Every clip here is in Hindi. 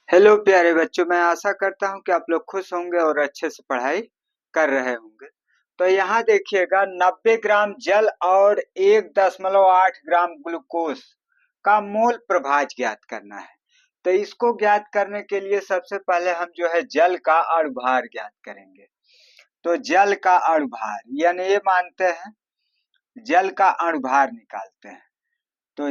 हेलो प्यारे बच्चों, मैं आशा करता हूँ कि आप लोग खुश होंगे और अच्छे से पढ़ाई कर रहे होंगे। तो यहाँ देखिएगा 90 ग्राम जल और 1.8 ग्राम ग्लूकोज का मोल प्रभाज ज्ञात करना है। तो इसको ज्ञात करने के लिए सबसे पहले हम जो है जल का अणुभार ज्ञात करेंगे। तो जल का अणुभार यानी ये मानते हैं जल का अणुभार निकालते हैं। तो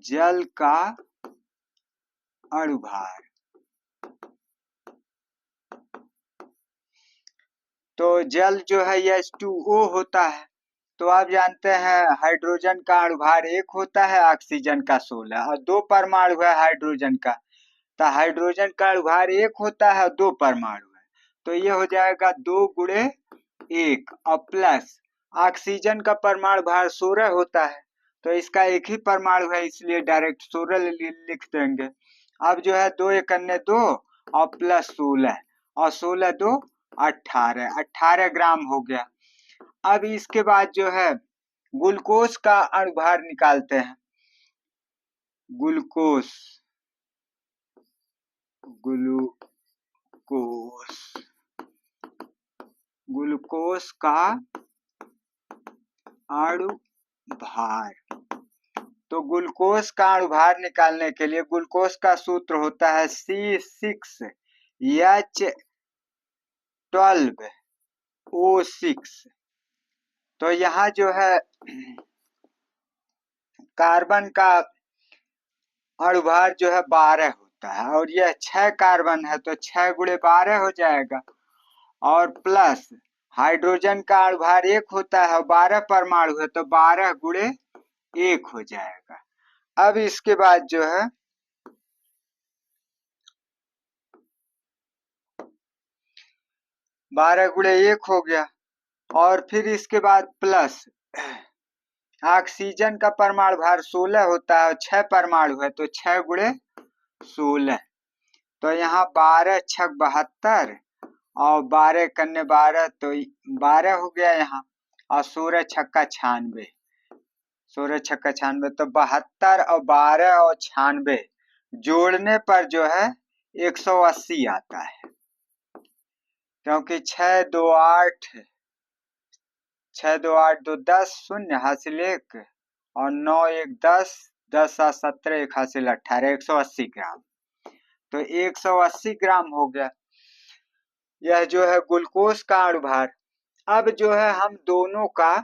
जल का अणुभार, तो जल जो है H2O होता है। तो आप जानते हैं हाइड्रोजन का अणुभार 1 होता है, ऑक्सीजन का 16 और 2 परमाणु है हाइड्रोजन का। तो हाइड्रोजन का अणुभार 1 होता है और 2 परमाणु है। तो ये हो जाएगा 2 गुणे 1 और प्लस ऑक्सीजन का परमाणु भार 16 होता है। तो इसका एक ही परमाणु है इसलिए डायरेक्ट 16 लिख देंगे। अब जो है 2 एकन्ने 2 और प्लस 16 और 16 2 18 ग्राम हो गया। अब इसके बाद जो है ग्लूकोज का अणुभार निकालते हैं। ग्लूकोज ग्लूकोज ग्लूकोज का अणुभार, तो ग्लूकोज का अणुभार निकालने के लिए ग्लूकोज का सूत्र होता है C6H12O6। तो यहाँ जो है कार्बन का अणुभार जो है 12 होता है और यह 6 कार्बन है तो 6 गुणे 12 हो जाएगा और प्लस हाइड्रोजन का अणुभार 1 होता है और 12 परमाणु है तो 12 गुणे 1 हो जाएगा। अब इसके बाद जो है 12 गुणे 1 हो गया और फिर इसके बाद प्लस ऑक्सीजन का परमाणु भार 16 होता है और 6 परमाणु है तो 6 गुणे 16। तो यहाँ 12 छक 72 और 12 कन्ने 12 तो 12 हो गया यहाँ और 16 छक्का 96, 16 छक्का 96 तो 72 और 12 और 96 जोड़ने पर जो है 180 आता है, क्योंकि 6 2 8 6 2 8 2 10 शून्य हासिल 1 और 9 1 10 10 7 17 1 हासिल 18 180 ग्राम। तो 180 ग्राम हो गया। यह जो है ग्लूकोज का अणुभार। अब जो है हम दोनों का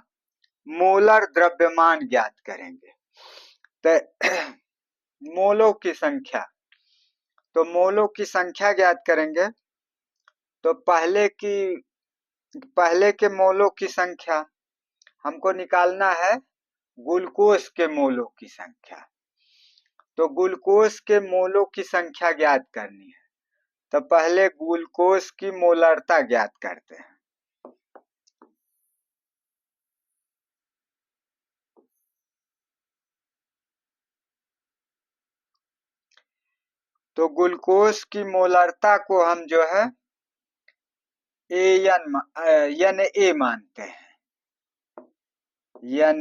मोलर द्रव्यमान ज्ञात करेंगे। तो मोलों की संख्या, तो मोलों की संख्या ज्ञात करेंगे। तो पहले के मोलों की संख्या हमको निकालना है ग्लूकोज के मोलों की संख्या। तो ग्लूकोज के मोलों की संख्या ज्ञात करनी है तो पहले ग्लूकोज की मोलरता ज्ञात करते हैं। तो ग्लूकोज की मोलरता को हम जो है Na मानते हैं। Na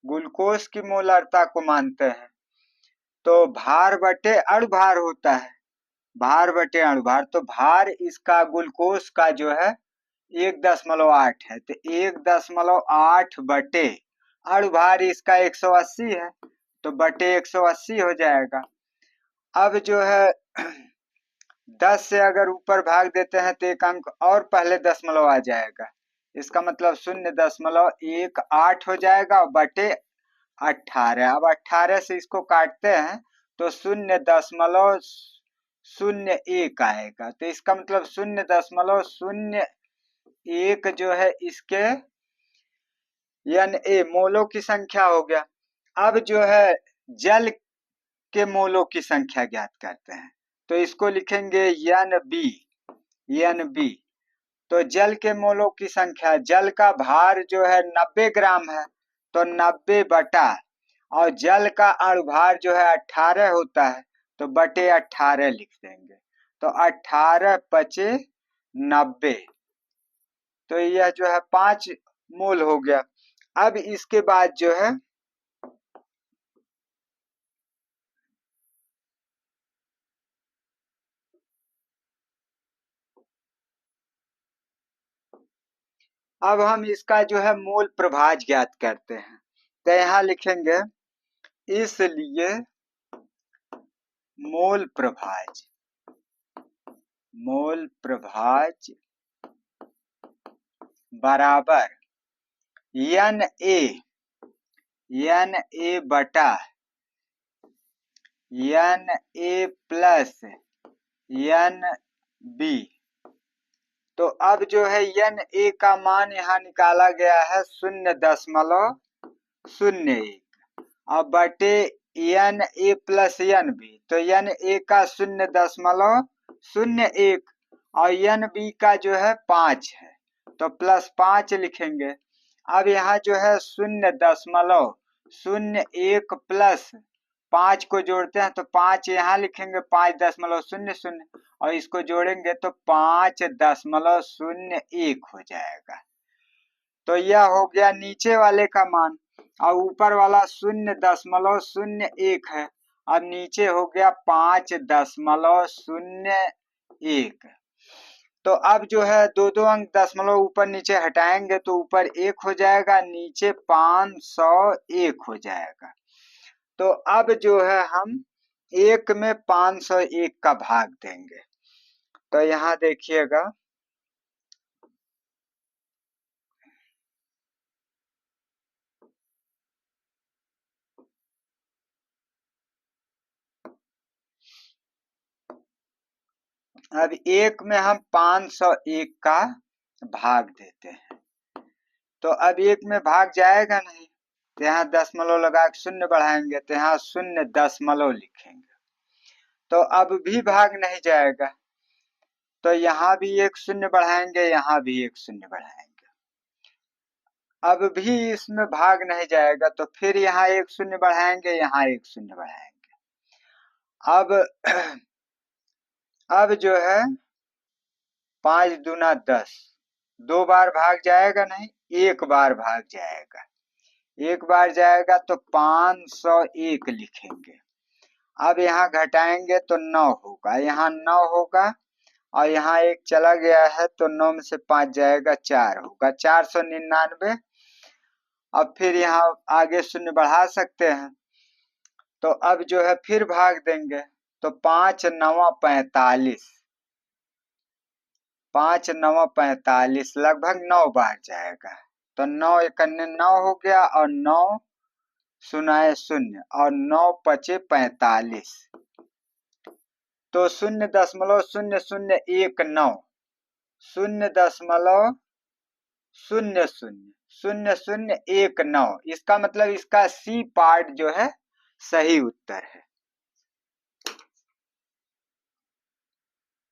ग्लूकोज की मोलरता को मानते हैं। तो भार बटे अणुभार होता है, भार बटे अणुभार। तो भार इसका ग्लूकोज का जो है 1.8 है तो 1.8 बटे अणुभार इसका 180 है तो बटे 180 हो जाएगा। अब जो है 10 से अगर ऊपर भाग देते हैं तो एक अंक और पहले दशमलव आ जाएगा, इसका मतलब 0.18 हो जाएगा और बटे 18। अब 18 से इसको काटते हैं तो 0.01 आएगा, तो इसका मतलब 0.01 जो है इसके Na मोलों की संख्या हो गया। अब जो है जल के मोलों की संख्या ज्ञात करते हैं। तो इसको लिखेंगे NB। तो जल के मोलों की संख्या, जल का भार जो है 90 ग्राम है तो 90 बटा और जल का अणुभार जो है 18 होता है तो बटे 18 लिख देंगे। तो 18 पचे 90, तो यह जो है 5 मोल हो गया। अब इसके बाद जो है अब हम इसका जो है मोल प्रभाज ज्ञात करते हैं। तो यहाँ लिखेंगे इसलिए मोल प्रभाज बराबर NA बटा NA प्लस NB। तो अब जो है NA का मान यहाँ निकाला गया है 0.01 अब बटे NA प्लस NB। तो NA का 0.01 और NB का जो है 5 है, तो +5 लिखेंगे। अब यहाँ जो है 0.01 प्लस 5 को जोड़ते हैं तो 5 यहाँ लिखेंगे 5.00 और इसको जोड़ेंगे तो 5.01 हो जाएगा। तो यह हो गया नीचे वाले का मान और ऊपर वाला 0.01 है। अब नीचे हो गया 5.01। तो अब जो है दो अंक दशमलव ऊपर नीचे हटाएंगे तो ऊपर 1 हो जाएगा, नीचे 501 हो जाएगा। तो अब जो है हम 1 में 501 का भाग देंगे। तो यहाँ देखिएगा अब 1 में हम 501 का भाग देते हैं। तो अब 1 में भाग जाएगा नहीं, तो यहाँ दशमलव लगा के 0 बढ़ाएंगे तो यहाँ 0.0 लिखेंगे। तो अब भी भाग नहीं जाएगा, तो यहाँ भी 1 0 बढ़ाएंगे, यहाँ भी 1 0 बढ़ाएंगे। अब भी इसमें भाग नहीं जाएगा, तो फिर यहाँ 1 0 बढ़ाएंगे, यहाँ 1 0 बढ़ाएंगे। अब जो है 5 दूना 10, 2 बार भाग जाएगा नहीं, 1 बार भाग जाएगा। 1 बार जाएगा तो 501 लिखेंगे। अब यहाँ घटाएंगे तो 9 होगा, यहाँ 9 होगा और यहाँ 1 चला गया है तो 9 में से 5 जाएगा 4 होगा, 499। अब फिर यहाँ आगे 0 बढ़ा सकते हैं। तो अब जो है फिर भाग देंगे तो 5 9 45, 5 9 45 लगभग 9 बार जाएगा। तो 9 1 9 हो गया और 9 सुनाए 0 और 9 पचे 45। तो 0.0019 0.0019 इसका मतलब इसका सी पार्ट जो है सही उत्तर है।